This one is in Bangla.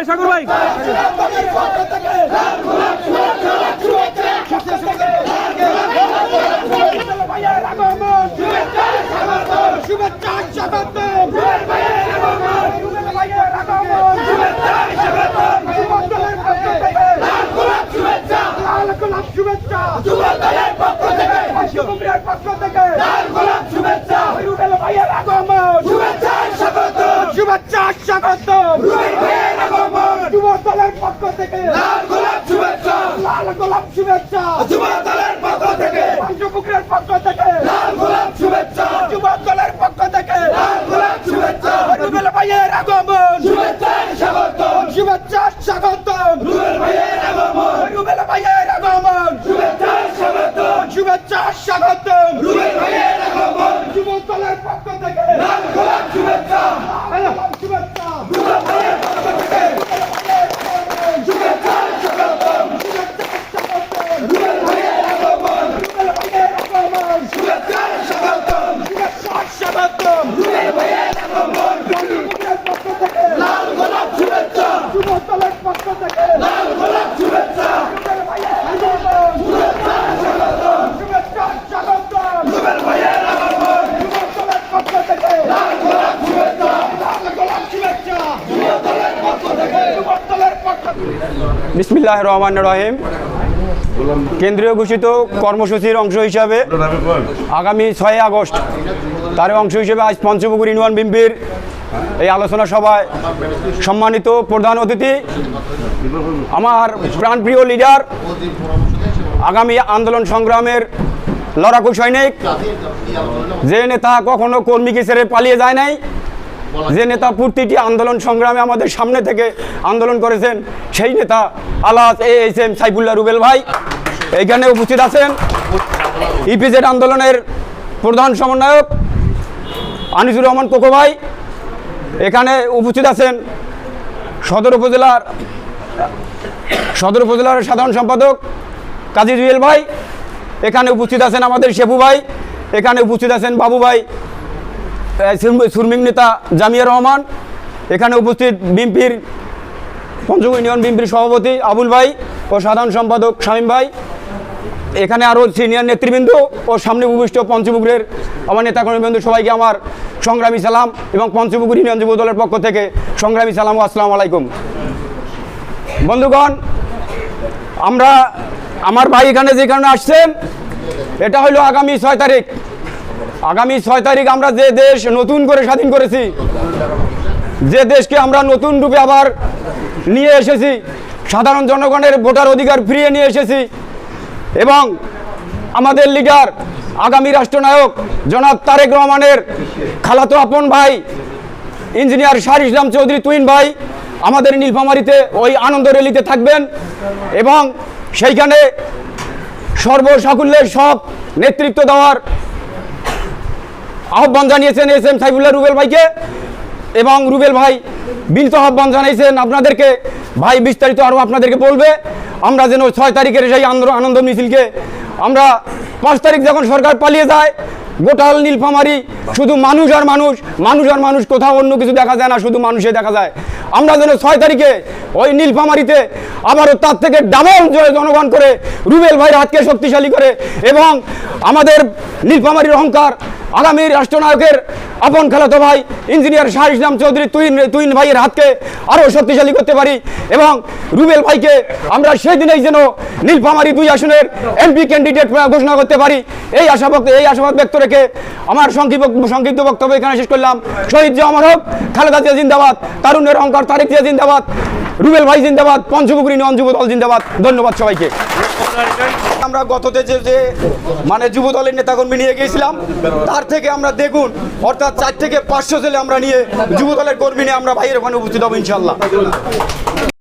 সাগর ভাই শুভেচ্ছা স্বাগতম যুব দলের পক্ষ থেকে লাল গোলাপ শুভেচ্ছা লাল গোলাপ শুভেচ্ছা যুব দলের পক্ষ থেকে পঞ্চপুকুরের পক্ষ থেকে লাল গোলাপ শুভেচ্ছা যুব দলের পক্ষ থেকে লাল গোলাপ শুভেচ্ছা রুবেল ভাইয়ের আগমন শুভেচ্ছা স্বাগতম শুভেচ্ছা স্বাগতম রুবেল ভাইয়ের আগমন রুবেল ভাইয়ের আগমন শুভেচ্ছা স্বাগতম শুভেচ্ছা স্বাগতম রুবেল ভাইয়ের আগমন যুব দলের পক্ষ থেকে লাল গোলাপ শুভেচ্ছা লাল গোলাপ শুভেচ্ছা রুবেল ভাইয়ের পক্ষ থেকে শুভেচ্ছা স্বাগতম রুবেল ভাইয়ের আগমন রুবেল ভাইয়ের আগমন শুভেচ্ছা স্বাগতম শুভেচ্ছা স্বাগতম রুবেল ভাইয়ের আগমন পঞ্চপুকুরের পক্ষ থেকে লাল গোলাপ শুভেচ্ছা যুব দলের পক্ষ থেকে লাল গোলাপ শুভেচ্ছা রুবেল ভাইয়ের আগমন শুভেচ্ছা স্বাগতম শুভেচ্ছা স্বাগতম রুবেল ভাইয়ের আগমন যুব দলের পক্ষ থেকে লাল গোলাপ শুভেচ্ছা লাল গোলাপ শুভেচ্ছা যুব দলের পক্ষ থেকে যুব দলের পক্ষ থেকে বিসমিল্লাহির রহমানির রহিম। কেন্দ্রীয় ঘোষিত কর্মসূচির অংশ হিসাবে আগামী 6 আগস্ট তার অংশ হিসেবে আজ পঞ্চপুকুর ইউনিয়ন বিএনপির এই আলোচনা সভায় সম্মানিত প্রধান অতিথি আমার প্রাণপ্রিয় লিডার, আগামী আন্দোলন সংগ্রামের লড়াকু সৈনিক, যে নেতা কখনো কর্মীকে ছেড়ে পালিয়ে যায় নাই, যে নেতা প্রতিটি আন্দোলন সংগ্রামে আমাদের সামনে থেকে আন্দোলন করেছেন, সেই নেতা আলহাজ AHM সাইফুল্লাহ রুবেল ভাই এইখানে উপস্থিত আছেন। ইপিজেড আন্দোলনের প্রধান সমন্বয়ক আনিসুর রহমান কোকো ভাই এখানে উপস্থিত আছেন। সদর উপজেলার সাধারণ সম্পাদক কাজী জুয়েল ভাই এখানে উপস্থিত আছেন। আমাদের শেফু ভাই এখানে উপস্থিত আছেন। বাবু ভাই, সুরমিং নেতা জামিয়া রহমান এখানে উপস্থিত। বিএনপির পঞ্চপুকুর ইউনিয়ন বিএনপির সভাপতি আবুল ভাই ও সাধারণ সম্পাদক শামীম ভাই, এখানে আরও সিনিয়র নেতৃবৃন্দ ও সামনে উপবিষ্ট পঞ্চপুকুরের আমার নেতাকর্মীবৃন্দ, সবাইকে আমার সংগ্রামী সালাম এবং পঞ্চপুকুর ইউনিয়ন যুব দলের পক্ষ থেকে সংগ্রামী সালাম ও আসসালামু আলাইকুম। বন্ধুগণ, আমার ভাই এখানে যে কারণে আসছেন, এটা হলো আগামী 6 তারিখ। আগামী 6 তারিখ আমরা যে দেশ নতুন করে স্বাধীন করেছি, যে দেশকে আমরা নতুন রূপে আবার নিয়ে এসেছি, সাধারণ জনগণের ভোটার অধিকার ফিরিয়ে নিয়ে এসেছি এবং আমাদের লিডার আগামী রাষ্ট্রনায়ক জনাব তারেক রহমানের খালাতো আপন ভাই ইঞ্জিনিয়ার শাহর ইসলাম চৌধুরী তুহিন ভাই আমাদের নীলফামারীতে ওই আনন্দ র্যালিতে থাকবেন এবং সেইখানে সর্বসাকুল্যের সব নেতৃত্ব দেওয়ার আহ্বান জানিয়েছেন AHM সাইফুল্লাহ রুবেল ভাইকে এবং রুবেল ভাই বিনীত আহ্বান জানিয়েছেন আপনাদেরকে। ভাই বিস্তারিত আরও আপনাদেরকে বলবে। আমরা যেন 6 তারিখের সেই আনন্দ মিছিলকে আমরা 5 তারিখ যখন সরকার পালিয়ে যায়, গোটাল নীলফামারী শুধু মানুষ আর মানুষ, মানুষ আর মানুষ, কোথাও অন্য কিছু দেখা যায় না, শুধু মানুষই দেখা যায়। আমরা যেন 6 তারিখে ওই নীলফামারীতে আবারও তার থেকে ডাবল জয় জনগণ করে রুবেল ভাইয়ের হাতকে শক্তিশালী করে এবং আমাদের নীলফামারীর অহংকার আগামী রাষ্ট্রনায়কের আপন খালাতো ভাই ইঞ্জিনিয়ার শাহর ইসলাম চৌধুরী তুহিন ভাইয়ের হাতকে আরও শক্তিশালী করতে পারি এবং রুবেল ভাইকে আমরা সেই দিনেই যেন নীলফামারী 2 আসনের MP ক্যান্ডিডেট ঘোষণা করতে পারি, এই আশাবাদ ব্যক্ত রেখে আমার সংক্ষিপ্ত বক্তব্য এখানে শেষ করলাম। শহীদ জিয়া অমর হোক, খালেদা জিয়া জিন্দাবাদ, তারুণ্যের অহংকার তারেক জিয়া জিন্দাবাদ, রুবেল ভাই জিন্দাবাদ, পঞ্চপুকুর ইউনিয়ন যুব দল জিন্দাবাদ। ধন্যবাদ সবাইকে। আমরা গততে যে যুব দলের নেতাকর্মী নিয়ে গিয়েছিলাম, তার থেকে আমরা দেখুন অর্থাৎ 4 থেকে 500 ছেলে আমরা নিয়ে যুব দলের কর্মী নিয়ে আমরা ভাইয়ের ওখানে উপস্থিত হবো ইনশাল্লাহ।